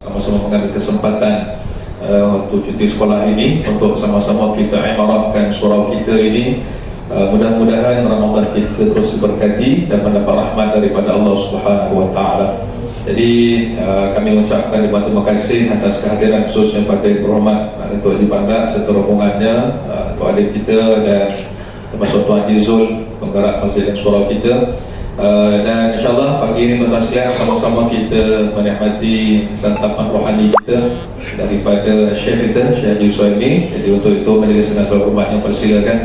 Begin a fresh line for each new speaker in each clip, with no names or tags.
sama-sama mengambil kesempatan waktu cuti sekolah ini untuk sama-sama kita imarahkan surau kita ini. Mudah-mudahan Ramadan kita terus diberkati dan mendapat rahmat daripada Allah Subhanahu wa taala. Jadi kami mengucapkan terima kasih atas kehadiran khususnya pada Berhormat Datuk Haji Bandar serta rombongannya, Tuan Adik kita dan termasuk Tuan Haji Zul, penggerak Masjid dan Surau kita. Dan insyaAllah pagi ini tuan-tuan sekalian sama-sama kita menikmati santapan rohani kita daripada Syekh kita, Syekh Haji Suhaimi. Jadi untuk itu majlis dengan sahabat hormat yang persilakan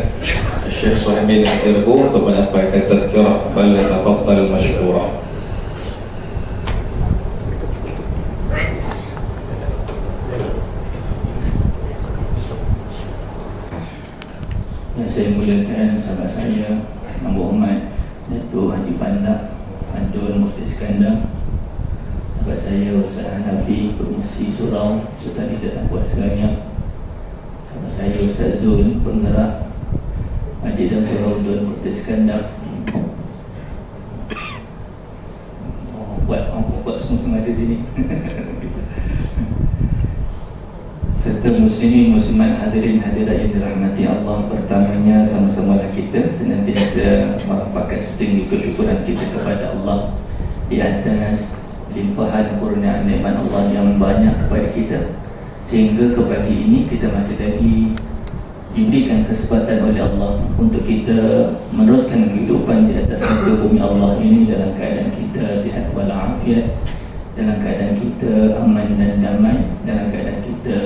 Syekh Suhaimi dan Tirbu untuk menyampaikan tazkirah. Falyatafaddal mashkura.
Yang saya muliakan sahabat saya, Yang Berhormat Datuk Haji Bandar Adun Mufti Iskandar, sahabat saya Ustaz Hanafi, Pengisi Surau serta tidak kuasanya, sahabat saya Ustaz Zul, penggerak Masjid dan Surau Adun Mufti Iskandar. Buat semua ada sini. Serta muslimin muslimat hadirin hadirat yang dirahmati Allah. Pertamanya sama-sama kita senantiasa merapatkan setinggi kesyukuran kita kepada Allah di atas limpahan kurnia nikmat Allah yang banyak kepada kita, sehingga ke pagi ini kita masih lagi diberikan kesempatan oleh Allah untuk kita meneruskan kehidupan di atas muka bumi Allah ini dalam keadaan kita sihat walafiat, dalam keadaan kita aman dan damai, dalam keadaan kita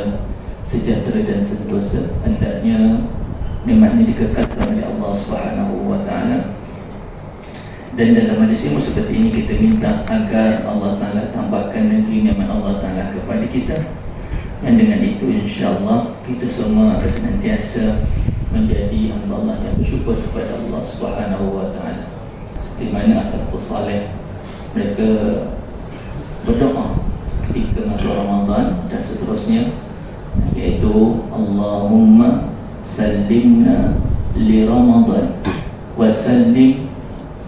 sejahtera dan sentosa. Hendaknya nikmat ini dikekalkan oleh Allah Subhanahu wa taala. Dan dalam majlis ilmu seperti ini kita minta agar Allah Taala tambahkan lagi nikmat Allah Taala kepada kita. Dan dengan itu insya-Allah kita semua akan senantiasa menjadi hamba Allah yang bersyukur kepada Allah Subhanahu wa taala. Seperti mana as-salafus salih mereka berdoa ketika masuk Ramadan dan seterusnya, yaitu Allahumma sallimna li Ramadan wa sallim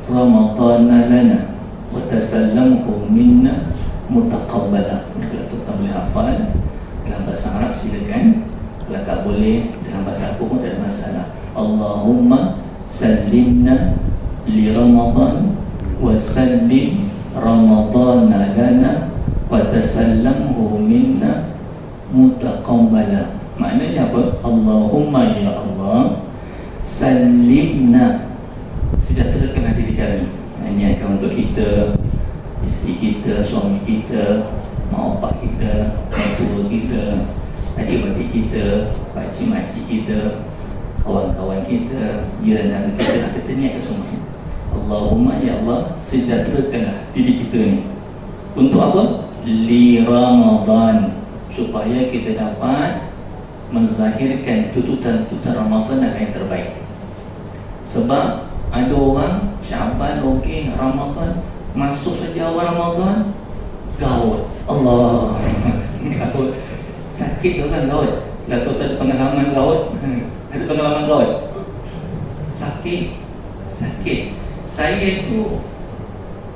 Ramadana lana wa tasallamhu minna mutaqabbala. Kalau tuan boleh hafal dalam bahasa Arab silakan, kalau tak boleh dalam bahasa aku pun tak ada masalah. Allahumma sallimna li Ramadan wa sallim Ramadana lana wa tasallamhu minna mutaqabbala. Maknanya apa? Allahumma ya Allah salimna, sejahterakanlah diri kami. Ini akan untuk kita, isteri kita, suami kita, mak opak kita, mentua kita, adik-adik kita, pakcik-makcik kita, kawan-kawan kita, jiran tangga kita, kita niatkan semua. Allahumma ya Allah sejahterakanlah diri kita ni. Untuk apa? Li Ramadan, supaya kita dapat menzahirkan tuntutan Ramadan dengan yang terbaik. Sebab ada orang Syaban okey, Ramadan masuk saja awal Ramadan gaut. Allah gaut. Sakit tu kan gaut. Dah tahu ada pengalaman gaut. Ada pengalaman gaut. Sakit. Saya itu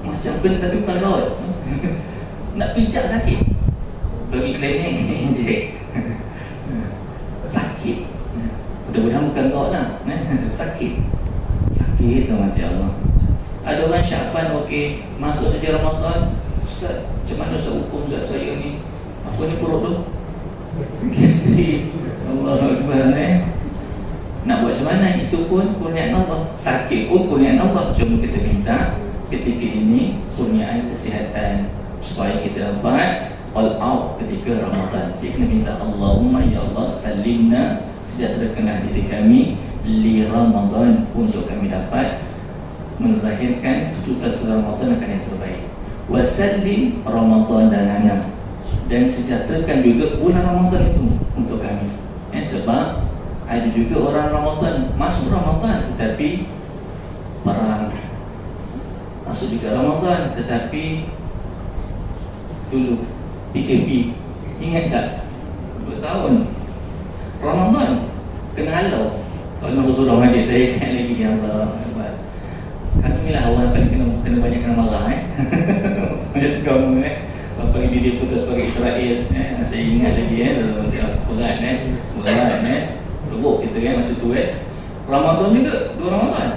macam kena tapi bukan gaut. Nak pijak sakit. Bagi klinik injek. Sakit. Mudah-mudahan bukan gaut lah. Sakit tu mati Allah. Ada orang Syaban okey, masuk saja Ramadan, Ustaz, macam mana Ustaz hukum Ustaz saya ni? Apa ni perut tu? Gastrik. Allah Akbar. Nak buat macam mana? Itu pun kurniaan Allah. Sakit pun kurniaan Allah. Cuma kita minta ketika ini kurniaan kesihatan supaya kita dapat all out ketika Ramadan. Kita kena minta Allahumma ya Allah salimna, sejahterakanlah diri kami li Ramadan, untuk kami dapat menzahirkan tuntutan Ramadan akan yang terbaik. Wasallim Ramadan lana, dan sejahterakan juga bulan Ramadan itu untuk kami. Sebab ada juga orang Ramadan masuk Ramadan tetapi perang, masuk juga Ramadan tetapi dulu PKP, ingat tak? 2 tahun Ramadan kena halau. Kalau nak surau haji saya ingat lagi, ya Allah. Kami lah orang paling kena banyak kena marah Macam tu kamu Bagi dia putus sebagai Israel, saya ingat lagi berat teruk kita kan masa tu Ramadan juga 2 Ramadan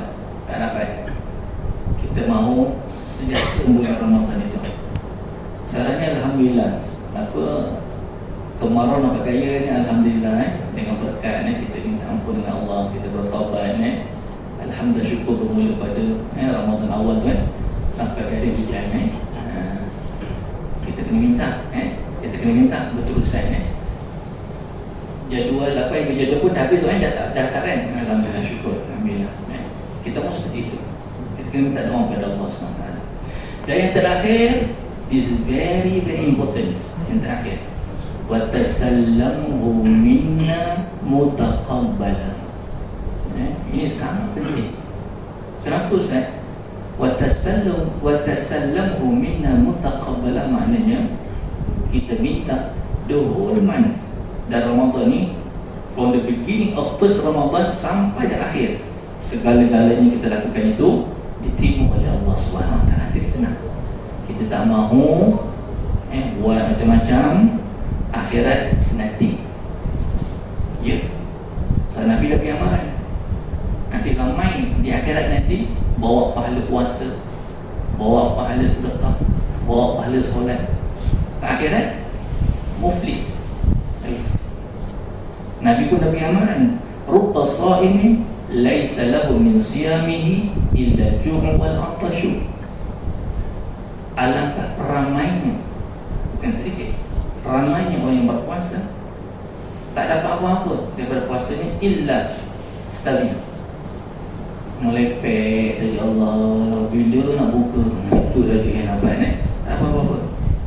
tak dapat. Kita mahu sejak bulan Ramadan itu. Sekarang ni alhamdulillah kemarau nampak kaya ni alhamdulillah dengan berkat kita minta ampun dengan Allah, kita bertaubat alhamdulillah, syukur bermula pada Ramadan awal tu sampai hari hujan kita kena minta berterusan jadual apa yang berjadual pun dah habis tu dah tak kan, alhamdulillah, syukur, alhamdulillah. Kita pun seperti itu, kita kena minta doa kepada Allah SWT. Dan yang terakhir is very very important, yang terakhir wa tasallamhu minna mutaqabbalan. Ini sangat penting. Kenapa Ustaz? Wa tasallamhu minna mutaqabbalan, maknanya kita minta the whole month dan Ramadan ni, from the beginning of first Ramadan sampai the akhir, segala-galanya kita lakukan itu diterima oleh Allah SWT. Kita nak, kita tak mahu buat macam-macam, akhirat nanti. Ya, so Nabi dah beri amaran, nanti ramai di akhirat nanti bawa pahala puasa, bawa pahala sedekah, bawa pahala solat. Akhirat muflis, habis. Nabi pun dah beri amaran, rubba sha'imin laisa lahu min siyamihi illa ju'u wal 'atashu. Alangkah ramainya, bukan sedikit, ramainya orang yang berpuasa tak dapat apa-apa daripada puasanya illa setali melepek saja. Allah, bila nak buka itu saja yang dapat tak apa-apa.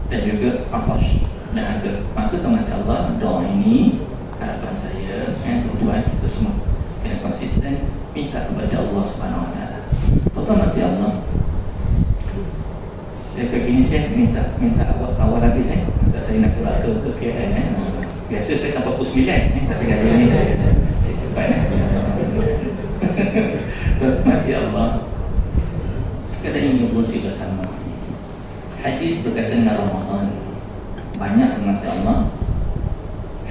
Dan juga apash dan ada. Maka tuan Allah, doa ini harapan saya tuan-tuan kita semua kena konsisten minta kepada Allah SWT. Pertama Allah, saya pergi ni saya minta awal habis saya nak gerak ke KL biasa saya sampai pukul 9 tapi kali ni saya cepat Tuan-tuan Allah, sekadar ingin berkongsi bersama. Hadis berkaitan dengan Ramadan banyak, teman-teman Allah.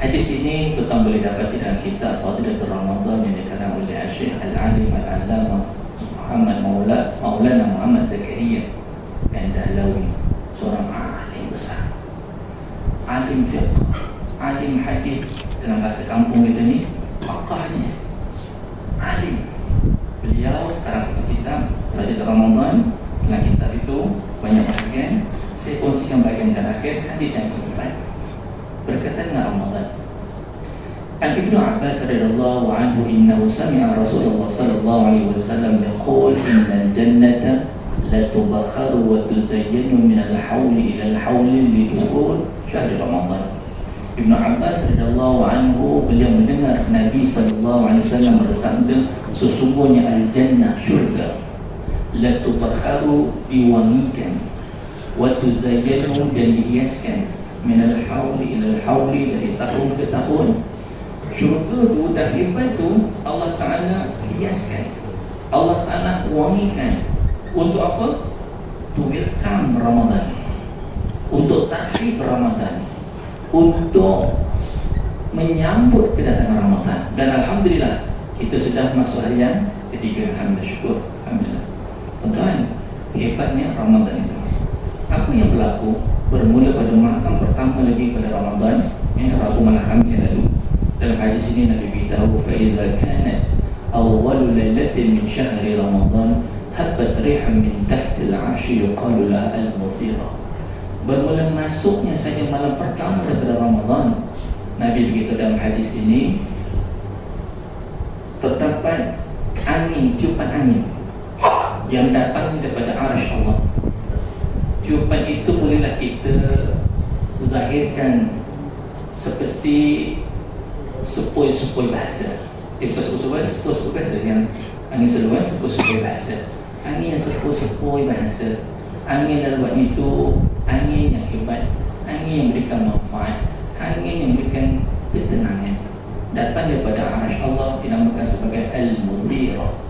Hadis ini tetap boleh dapat dalam kitab Fadilatul Ramadan yang dikarang oleh Syekh Al-Alim Al-Allamah Maulana Muhammad Zakaria Kandahlawi, seorang alim besar, alim fiqh, alim hadis, dalam bahasa kampung kita ni pakar hadis, alim. Beliau karang satu kitab Fadilatul Ramadan. Dalam kitab itu banyak bahagian, saya kongsikan bahagian terakhir, hadis yang keempat berkaitan dengan Ramadan. An Ibnu Abbas radhiyallahu anhu, innahu sami'a Rasulullah sallallahu alaihi wasallam yaqul innal jannata la tubakharu wa tuzayyanu min al-hawli ila al-hawli lidukhul syahr Ramadan. Ibnu Abbas radhiyallahu anhu, beliau mendengar Nabi sallallahu alaihi wasallam bersabda, sesungguhnya al-jannah, syurga, la tubakharu, diwangikan, wa tuzayyanu, dan dihiaskan, min al-hawli ila al-hawli, dari tahun ke tahun. Syurga tu dah hebat tu Allah Ta'ala hiaskan, Allah Ta'ala wangikan. Untuk apa? To welcome Ramadan, untuk tahrib Ramadan, untuk menyambut kedatangan Ramadan. Dan alhamdulillah kita sudah masuk hari yang ketiga. Alhamdulillah, syukur, alhamdulillah. Tuan-tuan, hebatnya Ramadan itu. Apa yang berlaku bermula pada malam pertama lagi pada Ramadan, Rabu malam Khamis yang lalu. Dalam hadis ini Nabi beritahu, fa idza kanat awwal lailatin min syahri Ramadan habat rihan min tahti al-'arsy yuqalu laha al-muthira. Bermula masuknya saja malam pertama daripada Ramadan, Nabi beritahu dalam hadis ini, terdapat angin, tiupan angin yang datang daripada arsy Allah. Tiupan itu bolehlah kita zahirkan seperti sepoi-sepoi bahasa. Sepoi-sepoi bahasa yang angin seluas, sepoi-sepoi bahasa. Angin yang sepoi-sepoi bahasa. Angin dalam buat itu angin yang hebat, angin yang memberikan manfaat, angin yang memberikan ketenangan. Datang daripada arsy Allah, dinamakan sebagai al-mudhira.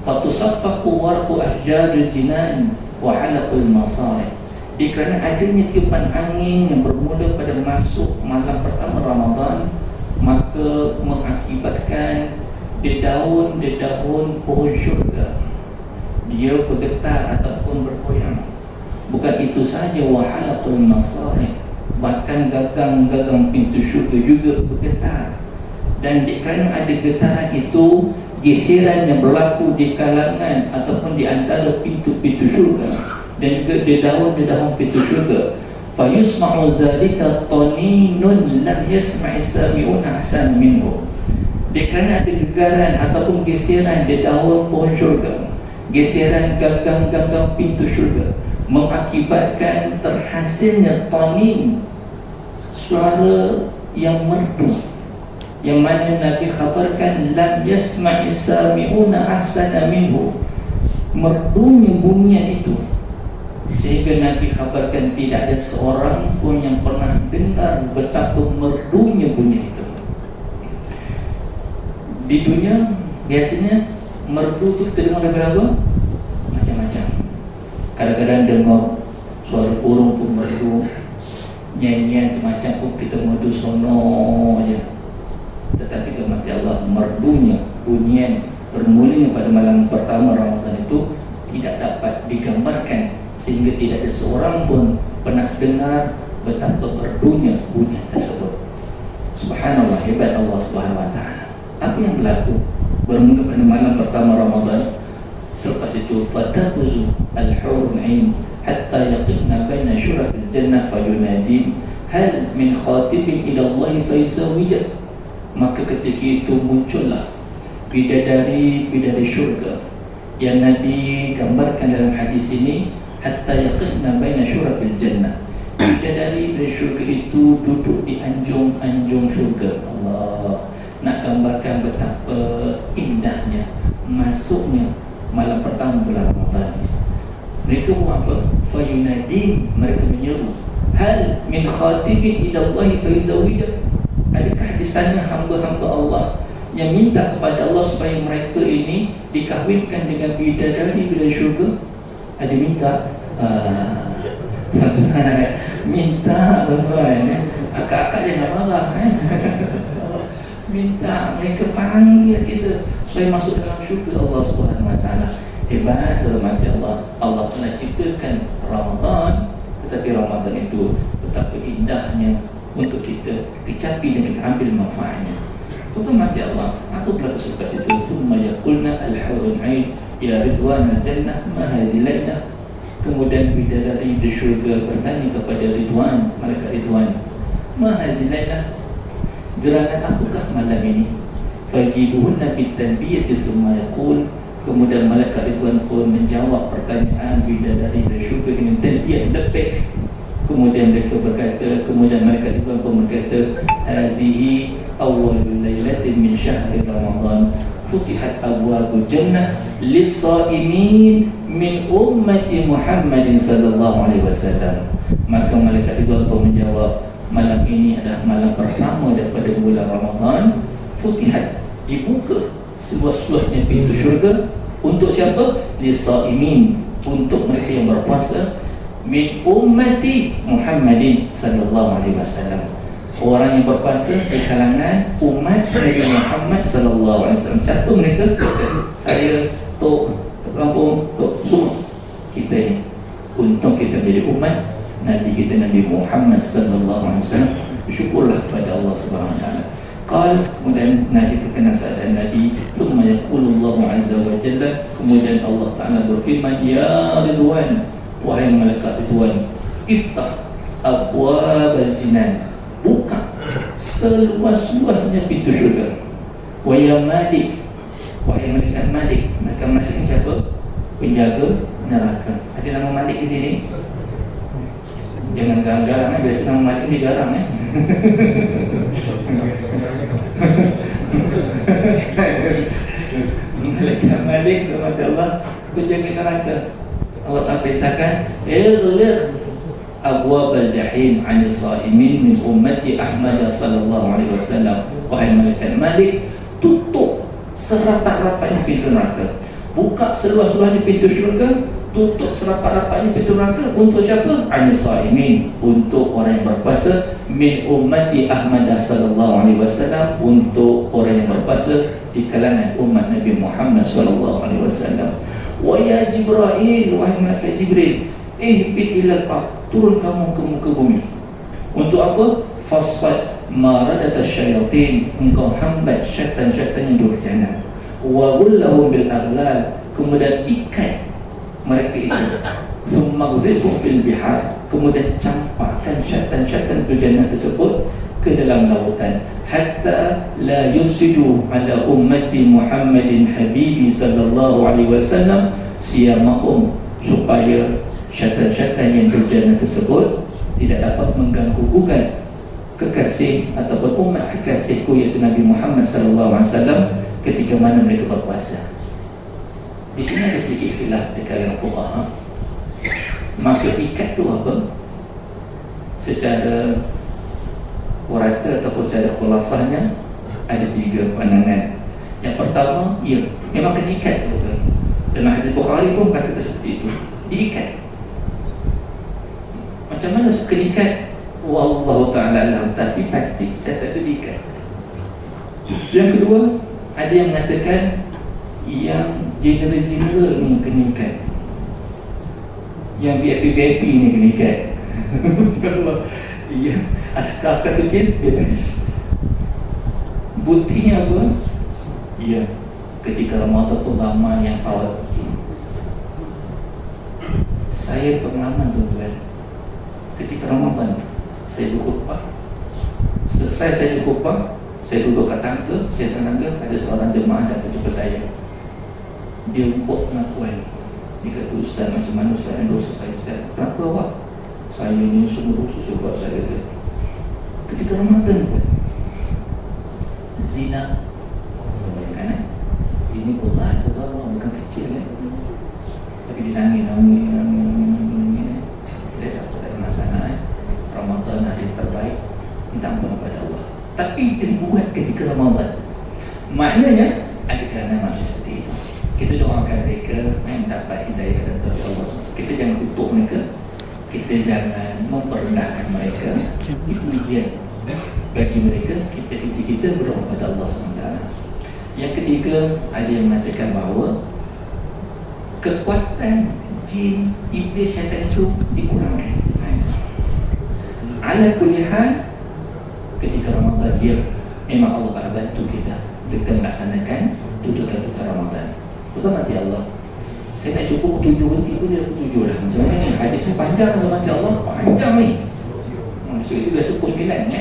Fatusaffaku warqu ahjarul jinan wa halaqul masarih. Kerana adanya tiupan angin yang bermula pada masuk malam pertama Ramadan, maka mengakibatkan dedaun-dedaun pohon syurga dia bergetar ataupun bergoyang. Bukan itu sahaja, wahalaqul masarih, bahkan gagang-gagang pintu syurga juga bergetar. Dan kerana ada getaran itu, geseran yang berlaku di kalangan ataupun di antara pintu-pintu syurga dan juga dedaun-dedaun pintu syurga, fayusma'u zalika taninun lam yasma'is sami'una ahsan minhu. Kerana ada gegaran ataupun geseran dedaun pohon syurga, geseran gagang-gagang pintu syurga, mengakibatkan terhasilnya tanin, suara yang merdu, yang mana Nabi khabarkan lam yasma'is sami'una ahsana minhu, merdunya bunyian itu, sehingga Nabi khabarkan tidak ada seorang pun yang pernah dengar betapa merdunya bunyi itu. Di dunia biasanya merdu tu kita dengar daripada apa? Macam-macam. Kadang-kadang dengar suara burung pun merdu, nyanyian macam pun kita merdu sono aja. Tetapi kemati Allah, merdunya bunyian bermulanya pada malam pertama Ramadan itu tidak dapat digambarkan, sehingga tidak ada seorang pun pernah dengar betapa merdunya bunyian tersebut. Subhanallah, hebat Allah Subhanahu wa ta'ala. Apa yang berlaku bermula pada malam pertama Ramadan? Selepas itu, fatahuzu al-hurun ain hatta yaqina baina syurafil jannah fayunadi hal min khatibin ila Allah fayzawijat. Maka ketika itu muncullah bidadari syurga yang Nabi gambarkan dalam hadis ini, hatta yaqina baina syurafil jannah. Bidadari syurga itu duduk di anjung-anjung syurga. Allah nak gambarkan betapa indahnya masuknya malam pertama bulan Ramadan. Mereka buat apa? Fayunadi, mereka menyeru, hal min khatibin ila Allah fayzawijat. Adakah di sana hamba-hamba Allah yang minta kepada Allah supaya mereka ini dikahwinkan dengan bidadari syurga? Ada minta? Tuan-tuan, minta tuan-tuan. Akak-akak jangan marah. Minta, mereka panggil kita supaya masuk dalam syurga Allah Subhanahu wa ta'ala. Hebat rahmat Allah. Allah telah ciptakan Ramadan, tetapi Ramadan itu betapa indahnya untuk kita kecapi dan kita ambil manfaatnya. Tuan mati Allah, apa berlaku selepas itu? Summa yaqulna al-hurun ain ya ridwan al-jannah ma hadhihi lailah. Kemudian bidadari di syurga bertanya kepada Ridwan, malaikat Ridwan, ma hadhihi lailah, gerangan apakah malam ini? Fajibuhunna bitanbiyati summa yaqul. Kemudian malaikat Ridwan pun menjawab pertanyaan bidadari di syurga dengan tanbiyah lebih. Kemudian mereka berkata, kemudian malaikat Ridwan pun berkata, hazihi awwalul lailatin min syahri Ramadan futihat abwabul jannah lis-shaimin min ummati Muhammadin sallallahu alaihi wasallam. Maka malaikat Ridwan pun menjawab, malam ini adalah malam pertama daripada bulan Ramadan. Futihat, dibuka seluas-luasnya pintu syurga. Untuk siapa? Lis-shaimin, untuk mereka yang berpuasa, min ummati Muhammadin sallallahu alaihi wasallam, orang yang berpuasa di kalangan umat Nabi Muhammad sallallahu alaihi wasallam. Siapa mereka? Saya, Tok Kampung, Tok semua kita ni. Untung kita menjadi umat Nabi kita, Nabi Muhammad sallallahu alaihi wasallam. Bersyukurlah kepada Allah Subhanahu wa taala. Kemudian Nabi itu kena sadar Nabi, summa yaqulullahu azza wa jalla, kemudian Allah Ta'ala berfirman, ya Ridwan, wahai malaikat Ridwan, iftah abwabal jinan, buka seluas-luasnya pintu syurga. Wa ya Malik, wahai malaikat Malik. Malaikat Malik ni siapa? Penjaga neraka. Ada nama Malik di sini? Jangan garang-garang, biasa nama Malik ni garang. Malaikat Malik, rahmat Allah, penjaga neraka. Allah Ta'ala perintahkan, ighliq abwabal jahim 'anis shaimin min ummati Ahmad sallallahu alaihi wasallam. Wahai malaikat Malik, tutup serapat-rapatnya pintu neraka, buka seluas-luasnya pintu syurga tutup serapat-rapatnya pintu neraka untuk siapa? Anisaimin, untuk orang yang berpuasa. Min ummati Ahmad sallallahu alaihi wasallam, untuk orang yang berpuasa di kalangan umat Nabi Muhammad sallallahu alaihi wasallam. Wa ya Jibril, wahai malaikat Jibril, ihbit ilal ardh, turun kamu ke muka bumi. Untuk apa? Fasfad maradata syayatin, engkau hambat syaitan-syaitan yang durjana. Wa ghullahum bil aghlal, kemudian ikat mereka itu. Summa ghriqhum fil bihar, kemudian campakkan syaitan-syaitan durjana tersebut ke dalam lautan. Hatta la yusidu ala ummati Muhammadin habibi sallallahu alaihi wasallam siyamahum, supaya syaitan-syaitan yang durjana tersebut tidak dapat mengganggu-gugat kekasih ataupun umat kekasihku, iaitu Nabi Muhammad sallallahu alaihi wasallam, ketika mana mereka berpuasa. Di sini ada sedikit khilaf di kalangan fuqaha. Maksud ikat tu apa? Secara warata ataupun secara khulasahnya ada 3 pandangan. Yang pertama, ya, memang kena ikat betul. Dalam hadis Bukhari pun kata seperti itu, diikat. Macam mana kena ikat? Wallahu ta'ala alam, tapi pasti syaitan itu diikat. Yang kedua, ada yang mengatakan yang general ni kena ikat, yang VIP ni kena ikat. Ya, askar-askar kecil bebas. Buktinya apa? Ya, ketika Ramadan tu ramai yang kawat. Saya pengalaman tuan-tuan, ketika Ramadan saya berkhutbah, selesai saya berkhutbah, saya duduk kat tangga, saya tangga, ada seorang jemaah datang jumpa saya. Dia buat pengakuan. Dia kata, Ustaz, macam mana Ustaz yang dosa saya? Ustaz, kenapa awak? Saya ni semua dosa sebab saya kata ketika Ramadan pun zina. Bayangkan ini Allah itu Allah bukan kecil tapi dinangis-nangis. Dia tak ada masalah. Ramadan hari terbaik, minta ampun kepada Allah. Tapi dibuat ketika Ramadan, maknanya ada kerana maksud seperti itu. Kita doakan mereka yang dapat hidayah dari Allah. Kita jangan tutup mereka, kita jangan memperendahkan mereka. Itu ujian bagi mereka. Kita berdoa kepada Allah SWT. Yang ketiga, ada yang mengatakan bahawa kekuatan jin, iblis, syaitan itu dikurangkan. Ala kulli hal, ketika Ramadan dia memang Allah akan bantu kita melaksanakan tuntutan-tuntutan Ramadan. Tuan nanti Allah, saya nak cuba 7 berhenti pun dia 7 dah. Macam mana ni? Hadis ni panjang nanti Allah, panjang ni. So itu biasa pukul 9 ya.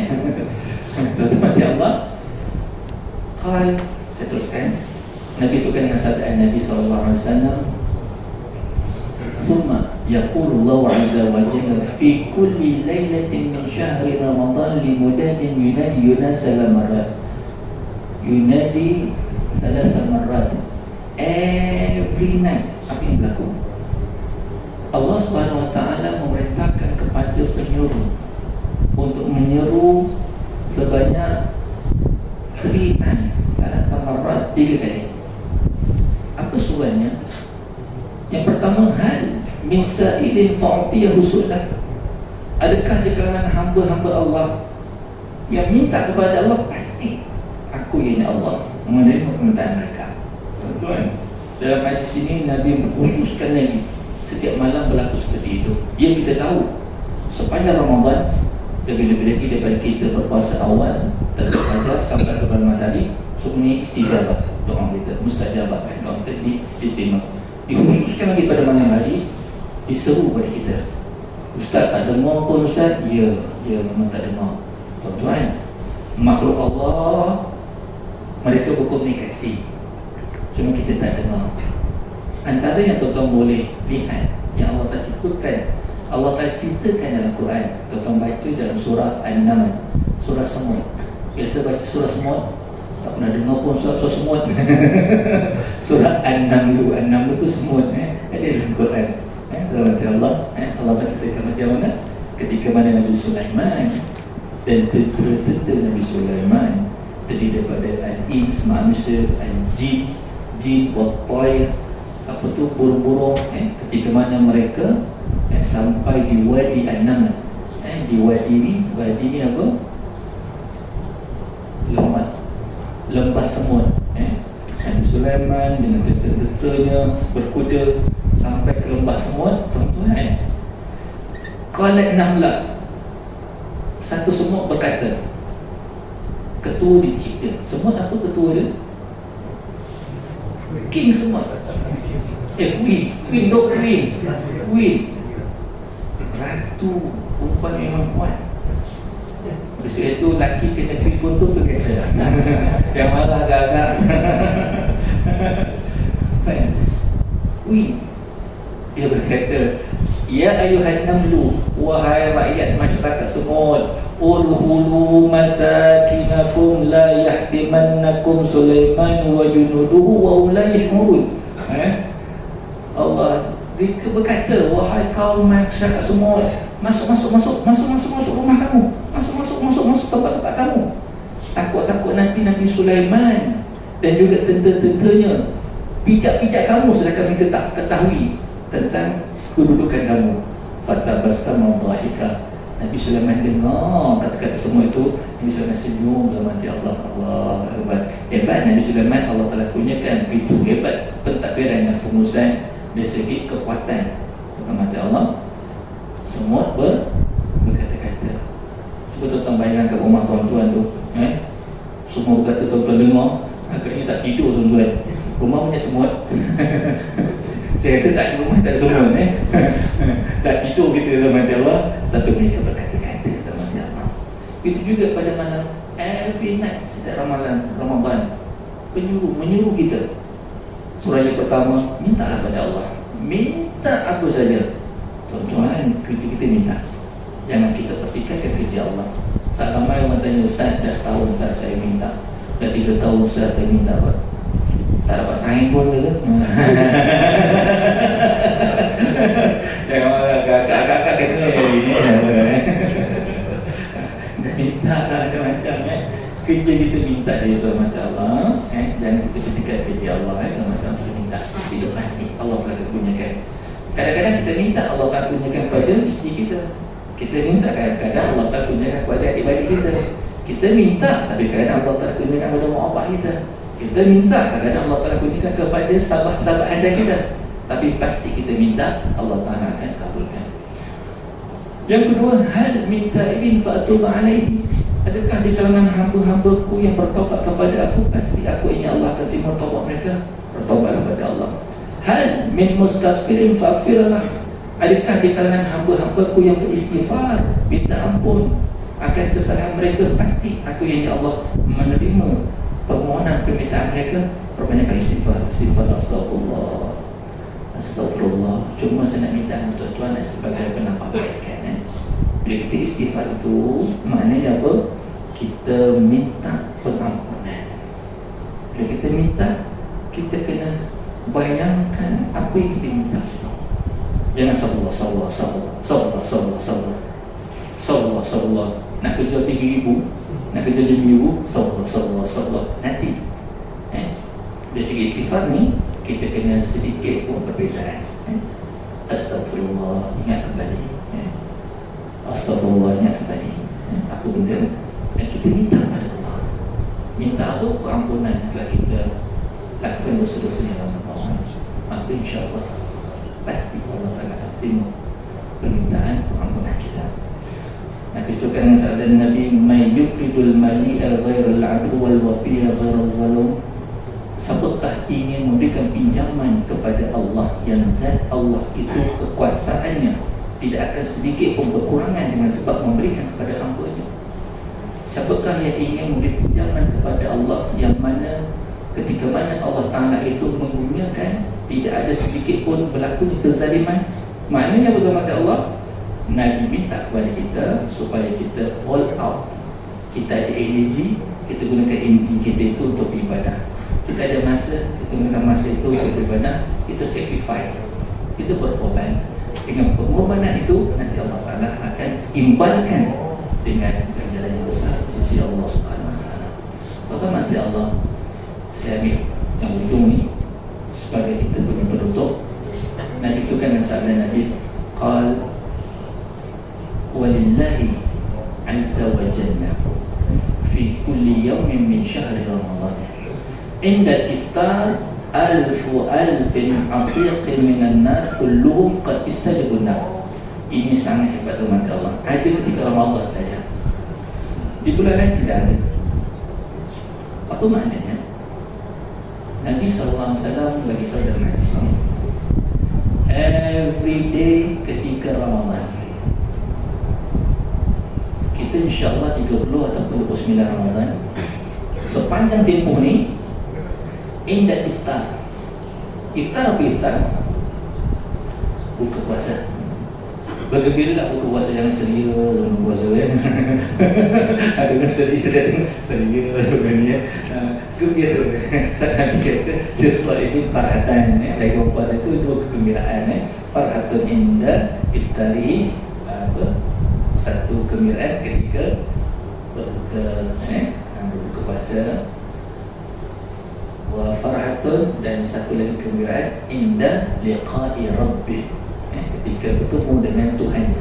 Tuan nanti Allah. Qal, saya teruskan. Nabi itu kan dengan sabda Nabi SAW. Summa yaqulu Allah azza wa jalla fi kulli lailatin min syahri Ramadan li mudadin yunadi salasa marrat. Every night. Apa yang berlaku? Allah Subhanahu wa ta'ala memerintahkan kepada penyuruh untuk menyeru sebanyak 3 times, salasa marrat, 3 kali. Apa suruhannya? Yang pertama, hal min sa'ilin fa'utiyahu su'lah. Adakah di kalangan hamba-hamba Allah yang minta kepada Allah? Pasti aku ini Allah menerima permintaan mereka. Tuan, dalam hadis ini Nabi mengkhususkan lagi setiap malam berlaku seperti itu. Yang kita tahu sepanjang Ramadan, lebih-lebih daripada kita berpuasa awal tersajar sampai ke bulan matahari, semuanya istijabah doa kita, mustajabah kan, doa kita diterima. Dikhususkan lagi pada malam hari, diseru pada kita. Ustaz tak dengar pun Ustaz? Ya, memang tak dengar. Tuan-tuan, makhluk Allah mereka berkomunikasi, cuma kita tak dengar. Antara yang tuan-tuan boleh lihat yang Allah tak ceritakan, Allah tak ceritakan dalam Quran. Tuan-tuan baca dalam surah An-Naml, surah semut. Biasa baca surah semut, tak pernah dengar pun surah semut. Surah An-Naml, An-Naml itu semut ada dalam Quran. Dalam Allah, Allah berceritakan macam mana ketika mana Nabi Sulaiman dan tentera Nabi Sulaiman terdiri daripada al-ins, manusia, al-jin, jin wa tayr, apa tu, burung-burung ketika mana mereka sampai di Wadi An-Naml. Di wadi ni apa? Lembah semut. Nabi Sulaiman dengan tentera-tenteranya berkuda sampai ke lembah semut. Tuan-tuan, qalat namlah, satu semut berkata, ketua dicipta. Semut apa ketua dia? King semut. Queen, not queen. Ratu perempuan memang kuat. Oleh sebab itu laki kena queen kuntum tu biasa. Yang marah agak-agak. Queen, dia berkata, ya ayuhan namlu, wahai rakyat masyarakat semut, udkhulu masakinakum la yahtimannakum Sulaiman wa junuduhu wa la yahmurun. Allah berkata, wahai kaum masyarakat semut, masuk rumah kamu, masuk tempat-tempat kamu. Takut nanti Nabi Sulaiman dan juga tentera-tenteranya pijak-pijak kamu, sedangkan mereka tak ketahui tentang kedudukan kamu. Fatabassama dhahika. Nabi Sulaiman dengar kata-kata semua itu, Nabi Sulaiman senyum dalam hati. Allah hebat Nabi Sulaiman. Allah telah kurniakan begitu hebat pentadbiran dan pengurusan dari segi kekuatan dalam hati Allah. Semua berkata-kata. Cuba tuan-tuan bayangkan kat rumah tuan-tuan tu, semua berkata, tuan-tuan dengar, agaknya tak tidur tuan-tuan. Rumah punya semut. Saya rasa tak di rumah tak ada semut tak tidur kita dalam hati Allah, tapi mereka berkata-kata dalam hati Allah. Itu juga pada malam, every night setiap ramalan Ramadan, menyuruh kita. Surah yang pertama, mintalah pada Allah, minta apa saja. Tuan-tuan, kita minta, jangan kita pertikaikan kerja Allah. Saat ramai orang tanya, Ustaz, dah setahun Ustaz saya minta, dah 3 tahun Ustaz saya minta, tak dapat saing pun ke? Kakak kena ini dah minta lah macam-macam. Kerja kita minta saja Tuhan mata Allah, dan kita pertikaikan kerja Allah macam kita minta. Itu pasti Allah akan kurniakan. Kadang-kadang kita minta Allah akan kurniakan kepada isteri kita. Kita minta kadang-kadang Allah akan kurniakan kepada adik-adik kita. Kita minta, tapi kadang Allah akan kurniakan kepada mak bapak kita. Kita minta, kadang-kadang Allah Ta'ala kurniakan kepada sahabat-sahabat anda kita. Tapi pasti kita minta, Allah Ta'ala akan kabulkan. Yang kedua, hal min ta'ibin fa'atuba alaihi. Adakah di kalangan hamba-hambaku yang bertaubat kepada aku, pasti aku ingin Allah akan terima taubat mereka, bertaubat kepada Allah. Hal min mustaghfirin fa'aghfirlah. Adakah di kalangan hamba-hambaku yang beristighfar, minta ampun akan kesalahan mereka, pasti aku ingin Allah menerima permohonan permintaan mereka. Perbanyakkan istighfar. Astagfirullah. Cuma saya nak minta tuan-tuan sebagai penampakkan, bila kita istighfar itu maknanya apa? Kita minta pengampunan. Bila kita minta, kita kena bayangkan apa yang kita minta. Jangan sallallahu. Nak kerja 3,000, nak kerja 5,000, sallallahu. Nanti dari segi istighfar ni, kita kena sedikit pun perbezaan. Astagfirullah, ingat kembali. Astagfirullah, ingat kembali. Apa benda? Dan kita minta pada Allah. Minta apa? Pengampunan telah kita lakukan dosa-dosa yang lama. Maka insyaAllah pasti Allah akan terima permintaan pengampunan kita. Nabi suka dengan sabda Nabi, may yufridul mali'a ghairul 'adu wal wafi'a ghairul zalum. Siapakah ingin memberikan pinjaman kepada Allah yang zat Allah itu kekuasaannya tidak akan sedikit pun berkurangan dengan sebab memberikan kepada hamba-Nya. Siapakah yang ingin memberi pinjaman kepada Allah yang mana ketika mana Allah Ta'ala itu menggunakan tidak ada sedikit pun berlakunya kezaliman. Maknanya bersama Allah, Nabi minta kepada kita supaya kita all out. Kita ada energi, kita gunakan energi kita itu untuk beribadah. Kita ada masa, kita gunakan masa itu untuk beribadah. Kita sacrifice, kita berkorban. Dengan pengorbanan itu, nanti Allah Ta'ala akan imbalkan dengan ganjaran yang besar di sisi Allah Subhanahu Wa Taala. Maka nanti Allah, saya ambil yang ujung ni sebagai kita punya penutup. yawmin min syahri Ramadan. Inda iftar alfu alfin atiqin minan nar kulluhum qad istajabun nar. Ini sangat hebat teman Allah. Ada ketika Ramadan saja. Di bulan lain tidak ada. Apa maknanya? Nabi SAW bagi tahu dalam hadis ini, every day ketika Ramadan, kita insyaAllah 30 ataupun 29 Ramadan, sepanjang tempoh ni, indah iftar. Iftar apa iftar? Buka puasa. Bergembiralah buka puasa, jangan seria buka puasa kan. Ada yang seria sebenarnya. Gembira. Nabi kata just like ini farhatan lagi buka puasa itu dua kegembiraan farhatun inda iftari, satu kegembiraan ketika berbuka puasa, wa farhatun, dan satu lagi kegembiraan inda liqa'i rabbih, ketika bertemu dengan Tuhan.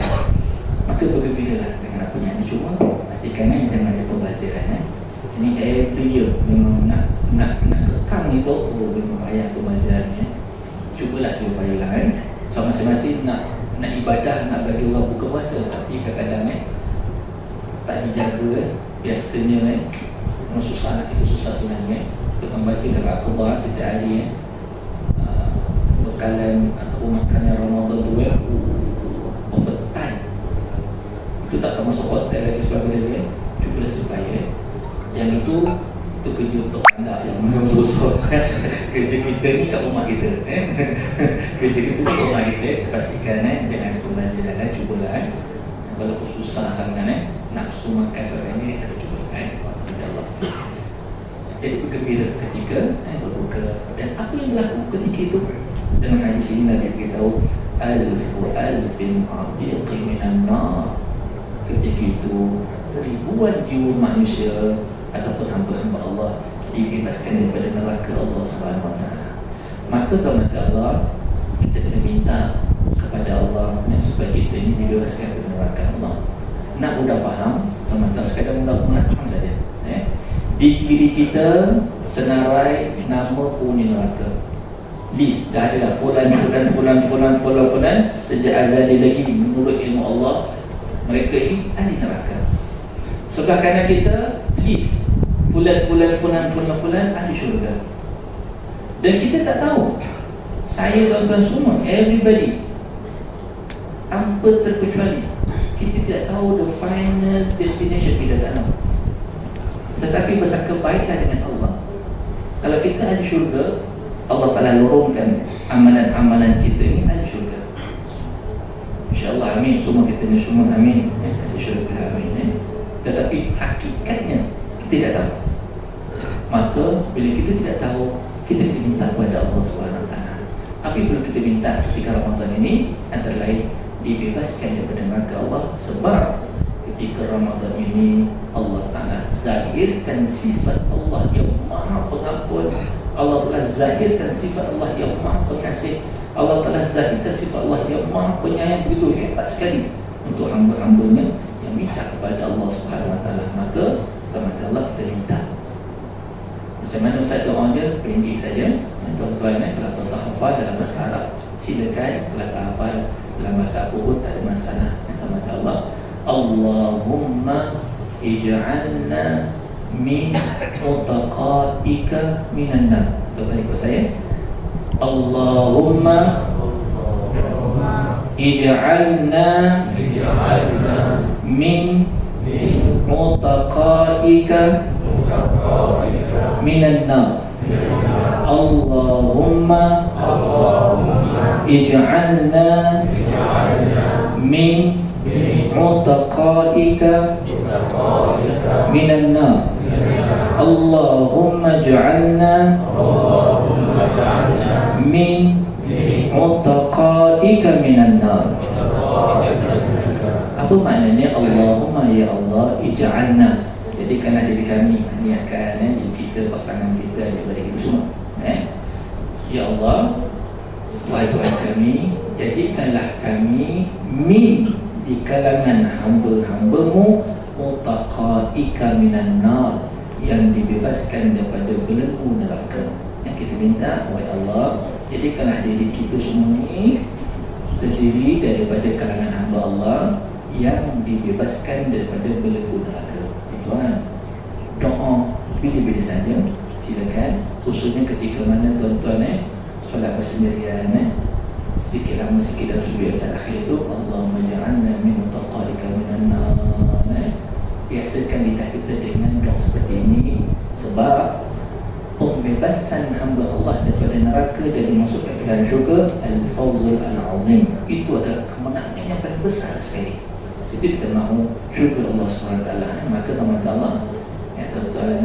Maka bergembiralah dengan apa yang cuma pastikan jangan ada pembaziran. Ini every year memang nak kekang itu, memang payah pembazirannya. Cubalah supaya lah so masing-masing nak ibadah, nak bagi Allah buka puasa, tapi kadang-kadang tak dijaga. Biasanya susah, kita susah sebenarnya. Kita membaca dalam Al-Quran setiap hari bekalan ataupun makanan Ramadan dua berbetan itu tak termasuk hotel lagi sebagainya. Cubalah supaya yang itu kerja untuk anda yang susah. Kerja kita ni kat rumah kita kerja kita kat rumah kita. Pastikan jangan ada pembaziran. Cubalah walaupun susah sangat nafsu makan sebagainya, ada cuba Allah. Jadi bergembira ketika berbuka. Dan apa yang berlaku ketika itu? Dalam hadis ini Nabi beritahu alfu alfin atiqin minan nar. Ketika itu ribuan jiwa manusia ataupun hamba-hamba Allah dibebaskan daripada neraka Allah SWT. Maka kepada Allah kita kena minta kepada Allah supaya kita ini dibebaskan dari neraka Allah. Nak mudah faham, teman-teman, sekadar mudah faham saja. Di kiri kita senarai nama penghuni neraka. List dah ada dah, fulan sejak azali lagi menurut ilmu Allah mereka ini ahli neraka. Sebelah kanan kita list fulan ahli syurga. Dan kita tak tahu, saya tuan-tuan semua, everybody, tanpa terkecuali, kita tidak tahu the final destination, kita tak tahu. Tetapi bersangka baiklah dengan Allah. Kalau kita ahli syurga, Allah Ta'ala lorongkan amalan-amalan kita ini ahli syurga. InsyaAllah, amin. Semua kita ni semua amin, ahli syurga, amin. Tetapi hakikatnya kita tidak tahu. Maka bila kita tidak tahu, kita minta kepada Allah SWT. Apa yang perlu kita minta ketika Ramadan ini? Antara lain dibebaskan daripada neraka Allah. Sebab ketika Ramadan ini Allah Ta'ala zahirkan sifat Allah yang maha pengampun. Allah Ta'ala zahirkan sifat Allah yang maha pengasih. Allah Ta'ala zahirkan sifat Allah yang maha penyayang. Begitu hebat sekali untuk hamba-hambanya yang minta kepada Allah SWT. Maka kepada Allah kita minta. Macam mana Ustaz doa dia? Pendek saja. Tuan-tuan, kalau tuan-tuan hafal dalam bahasa Arab, silakan. Kalau tak hafal dalam bahasa apa pun tak ada masalah. Kepada Allah, Allahumma ij'alna min utaqaika minan nar. Tuan-tuan ikut saya. Allahumma ij'alna min utaqaika minan nar. Allahumma ij'alna min utaqaika minan nar. Allahumma ij'alna min utaqaika minan nar. Apa maknanya Allahumma ya Allah ij'alna? Jadikanlah diri kami, niatkan kita, pasangan kita, daripada itu semua. Ya Allah, wahai Tuhan kami, jadikanlah kami min, di kalangan hamba-hambamu, mutaqaika minan nar, yang dibebaskan daripada belenggu neraka. Yang kita minta, wahai Allah, jadikanlah diri kita semua ini terdiri daripada kalangan hamba Allah yang dibebaskan daripada belenggu neraka. Tuan, doa bila-bila saja silakan, khususnya ketika mana tuan-tuan solat bersendirian, sedikit lama sikit dalam sujud akhir itu, Allahumma ja'alna min mutaqalika minan nar. Biasakan lidah kita dengan doa seperti ini, sebab pembebasan hamba Allah daripada neraka dan dimasukkan ke dalam syurga, al-fawzul al-azim, itu adalah kemenangan yang paling besar sekali. Jadi kita mahu syurga Allah SWT. Maka sama Allah ya tuan-tuan,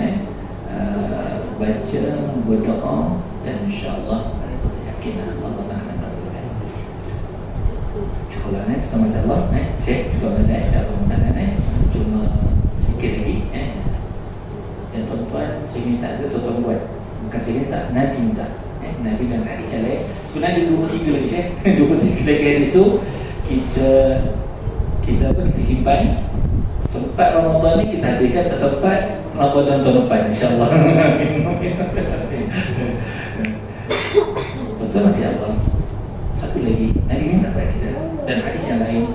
baca, berdoa, dan insyaAllah kita yakin Allah akan kabulkan. Cukuplah sama Allah. Saya cukup saja dah kemenangan. Cuma sikit lagi. Dan tuan-tuan, saya minta ke tuan-tuan buat. Bukan saya minta, Nabi minta. Nabi dan hadis yang lain. Sebenarnya ada 2-3 lagi. 2-3 lagi hadis tu kita simpan. Sempat Ramadan ni kita habiskan, tak sempat Ramadan tahun depan insyaAllah. Betul mati Allah. Satu lagi, Nabi minta pada kita. Dan hadis yang lain,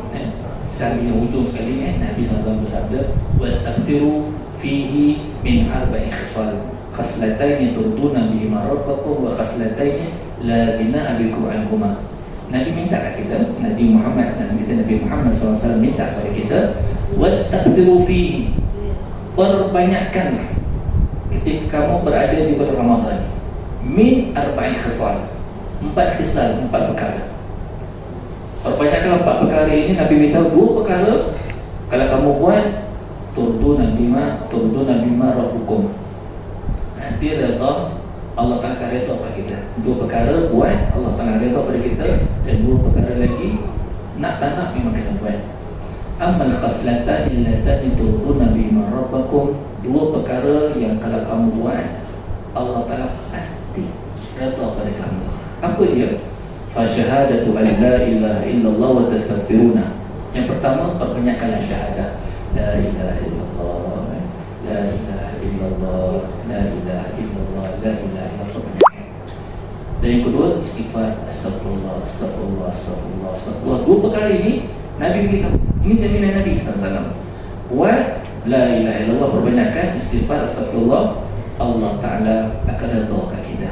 sekali yang ujung sekali, Nabi SAW bersabda, wastaghfiru fihi min arba'i khisal, khaslataini turduna bihima rabbakum, wa khaslataini la bina'a bikum anhuma. Nabi minta kat kita, Nabi Muhammad dan kita Nabi Muhammad SAW minta kepada kita, wastaghfiru fihi, perbanyakkanlah ketika kamu berada di bulan Ramadan, min arba'i khisal, 4 khisal, 4 perkara. Perbanyakkanlah 4 perkara ini. Nabi beritahu 2 perkara kalau kamu buat, turduna bima rabbukum, nanti redha Allah Ta'ala akan redha pada kita. 2 perkara buat, Allah Ta'ala redha pada kita. Dan 2 perkara lagi, nak tak nak memang kita buat. Amal khaslatan illatani turduna bima rabbakum, 2 perkara yang kalau kamu buat, Allah Ta'ala pasti redha pada kamu. Apa dia? Fasyahadatu an la ilaha illallah wa tastaghfiruna. Yang pertama, perbanyakkanlah syahadah, la ilaha illallah, la ilaha illallah, la ilaha illallah, la ilaha illallah. Dan yang kedua, istighfar, astagfirullah, astagfirullah, astagfirullah, astagfirullah. 2 perkara ini Nabi beritahu. Ini jaminan Nabi SAW. Buat la ilaha illallah, perbanyakkan istighfar, astagfirullah, Allah Ta'ala akan redha kat kita.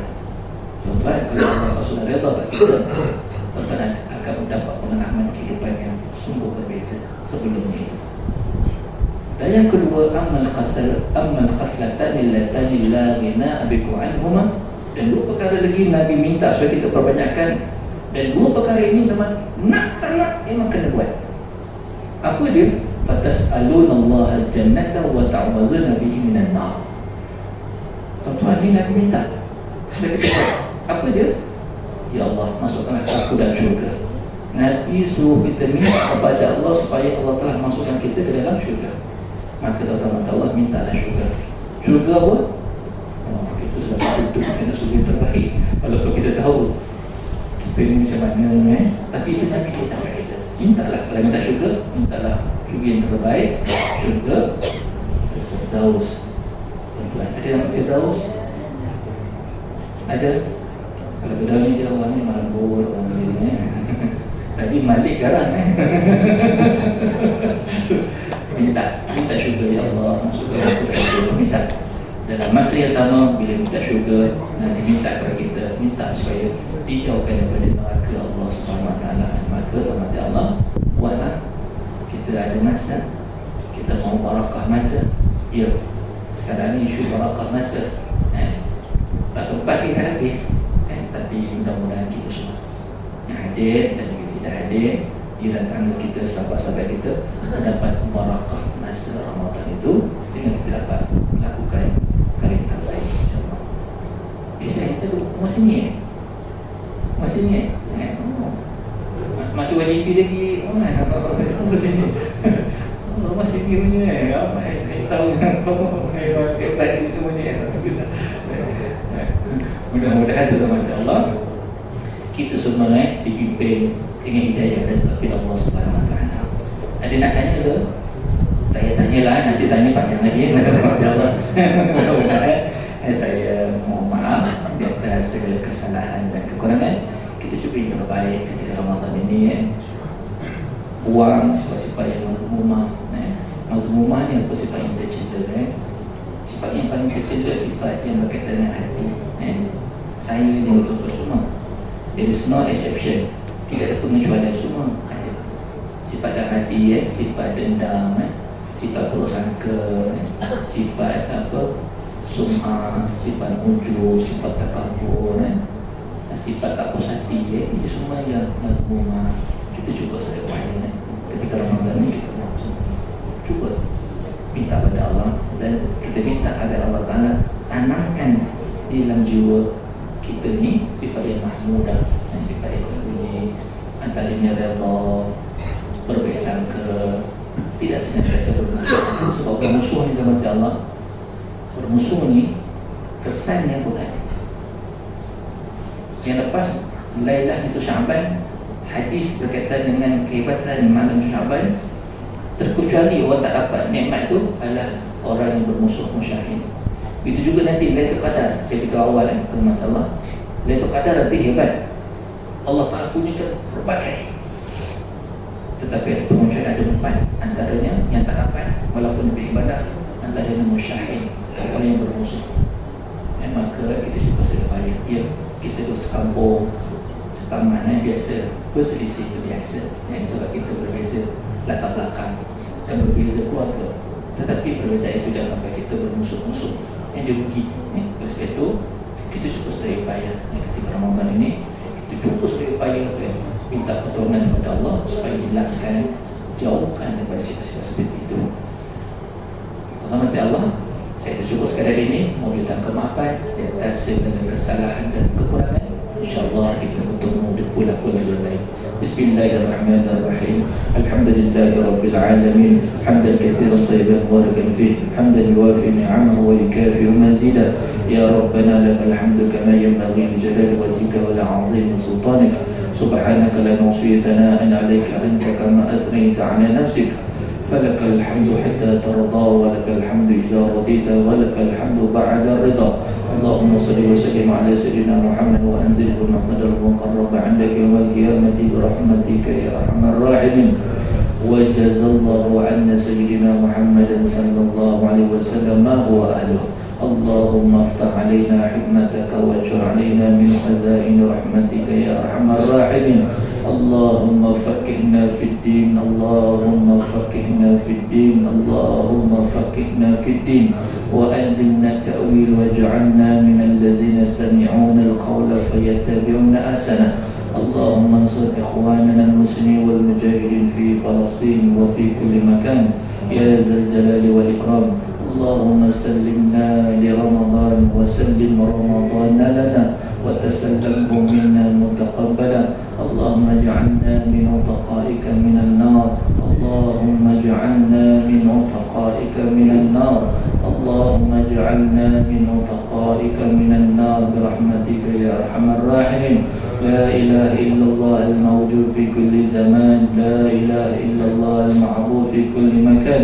Tuan-tuan, kalau Allah sudah redha kat kita, tuan-tuan akan mendapat pengalaman kehidupan yang sungguh berbeza sebelum ini. Dan yang kedua, amal khaslatan illatani la ghina bikum anhuma. Dan 2 perkara lagi Nabi minta supaya kita perbanyakkan. Dan 2 perkara ini memang nak tak nak memang kena buat. Apa dia? Fatas'alunallaha al-jannata wa ta'udzuuna bihi minan nar. Tuan-tuan, ini Nabi minta supaya kita buat. Apa dia? Ya Allah, masukkanlah aku dalam syurga. Nabi suruh kita minta kepada Allah supaya Allah telah masukkan kita ke dalam syurga. Maka tuan-tuan, Allah mintalah syurga. Syurga apa? Itu sebab itu kita nak syurga yang terbaik. Walaupun kita tahu kita ni macam mana, tapi itu Nabi kita pada kita. Mintalah, kalau minta syurga, mintalah syurga yang terbaik. Syurga Firdaus. Tuan-tuan, ada nama Firdaus? Ada? Kalau Firdaus ni dia orang ni malbur, orang ni tadi Malik garang minta syurga, ya Allah, masukkan aku ke syurga. Minta dalam masa yang sama, bila minta syurga, nanti minta kepada kita, minta supaya dijauhkan daripada neraka Allah SWT. Maka rahmat Allah, buatlah kita ada masa, kita mahu barakah masa. Ya, sekarang ni isu barakah masa, tak sempat kita habis, tapi mudah-mudahan kita semua yang hadir dan juga tidak hadir, jiran tangga kita, sahabat-sahabat kita mendapat barakah masa Ramadan itu dengan kita dapat melakukan perkara yang terbaik, insyaAllah. Biasanya kita masih ni masih YDP lagi. Masih ni masih ni punya saya tahu hebat itu punya. Mudah-mudahan tuan-tuan Allah, kita semua dipimpin dengan hidayah dan taufik Allah Subhanahu Wa Taala. Ada nak tanya ke? Tak payah tanyalah, nanti tanya panjang lagi. Saya mohon maaf di atas segala kesalahan dan kekurangan. Kita cuba yang terbaik ketika Ramadan ini. Buang sifat-sifat yang mazmumah. Mazmumah ni apa sifat yang tercela. Sifat yang paling tercela sifat yang berkaitan dengan hati. Saya ni betul-betul semua. There is no exception. Tidak ada pengecualian, semua ada. Sifat dalam hati, sifat dendam, sifat prasangka, sifat sum'ah, sifat ujub, sifat takabur, sifat tak puas hati, ini semua yang mazmumah. Kita cuba sedekah ketika Ramadan ni, kita cuba minta pada Allah, dan kita minta agar Allah Ta'ala tanamkan di dalam jiwa kita ni sifat yang mahmudah, sifat yang terpuji, antaranya redha, berbaik sangka, tidak senantiasa bermusuh. Sebab bermusuh ni dalam Allah, bermusuh ni kesannya pun ada. Yang lepas Lailah itu Syaban, hadis berkaitan dengan kehebatan malam Syaban, terkecuali orang tak dapat nikmat tu adalah orang yang bermusuh musyahid. Itu juga nanti Lailatul Qadar. Saya beritahu awal teman Allah, Lailatul Qadar lebih hebat. Allah Ta'ala punyakan berbagai, tetapi ada penguncian, ada empat. Antaranya yang tak dapat walaupun beribadah, antaranya musyahid, orang yang bermusuh. Maka kita cuba sedaya. Kita sekampung, sekaman biasa, berselisih itu biasa. Sebab kita berbeza latar belakang dan berbeza keluarga, tetapi perbezaan itu jangan sampai kita bermusuh-musuh yang dirugi. Oleh sebab itu kita cuba sedaya upaya ketika Ramadan ini, kita cuba sedaya upaya minta pertolongan kepada Allah supaya hilangkan, jauhkan daripada sifat-sifat seperti itu. Rahmat Allah, saya cuba sekadar ini memberikan kemaafan di atas segala kesalahan dan kekurangan. InsyaAllah kita bertemu di pulang-pulang yang lain. Bismillahirrahmanirrahim. Alhamdulillahi Rabbil Alamin. Hamdan kathiran tayyiban mubarakan fih. Hamdan yuwafi ni'amahu wa yukafi mazidah. Ya Rabbana lakal hamdu kama yanbaghi li jalali wajhika wa li'azimi sultanik. Subhanaka la nuhsi thana'an 'alaika anta kama athnayta 'ala nafsik. فلك الحمد حتى ترضى ولك الحمد إذا رضيت ولك الحمد بعد الرضا. اللهم صل وسلم على سيدنا محمد وأنزله المقدر المقرب عندك يوم القيامة برحمتك يا أرحم الراحمين. وجزا الله عنا سيدنا محمد صلى الله عليه وسلم ما هو أهله. اللهم افتح علينا حكمتك واجعل علينا من خزائن رحمتك يا أرحم الراحمين. اللهم فقهنا في الدين، اللهم فقهنا في الدين، اللهم فقهنا في الدين وعلمنا التأويل واجعلنا من الذين يستمعون القول فيتبعون أحسنه. اللهم انصر إخواننا المسلمين والمجاهدين في فلسطين وفي كل مكان يا ذا الجلال والإكرام. اللهم سلمنا لرمضان وسلم رمضان لنا وتسلمه منا متقبلا. اللهم اجعلنا من عتقائك من النار، اللهم اجعلنا من عتقائك من النار، اللهم اجعلنا من عتقائك من النار برحمتك يا أرحم الراحمين. لا إله إلا الله الموجود في كل زمان، لا إله إلا الله المعروف في كل مكان،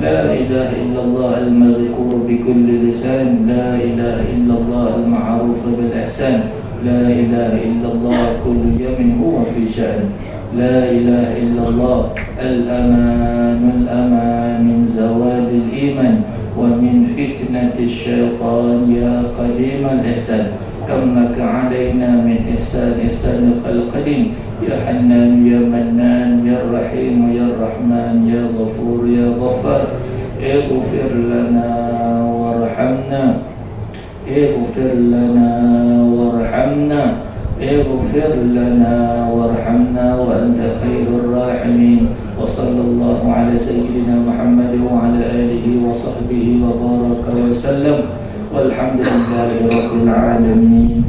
لا إله إلا الله المذكور بكل لسان، لا إله إلا الله المعروف بالإحسان، لا إله إلا الله كل يوم هو في شأن، لا إله إلا الله الأمان الأمان من زوال الإيمان ومن فتنة الشيطان يا قديم الإحسان. كم لك علينا من إحسان إحسانك القديم يا حنان يا منان يا رحيم يا رحمن يا غفور يا غفار. اغفر لنا وارحمنا، اغفر لنا وارحمنا، اغفر لنا وارحمنا وأنت خير الراحمين. وصلى الله على سيدنا محمد وعلى آله وصحبه وبارك وسلم والحمد لله رب العالمين.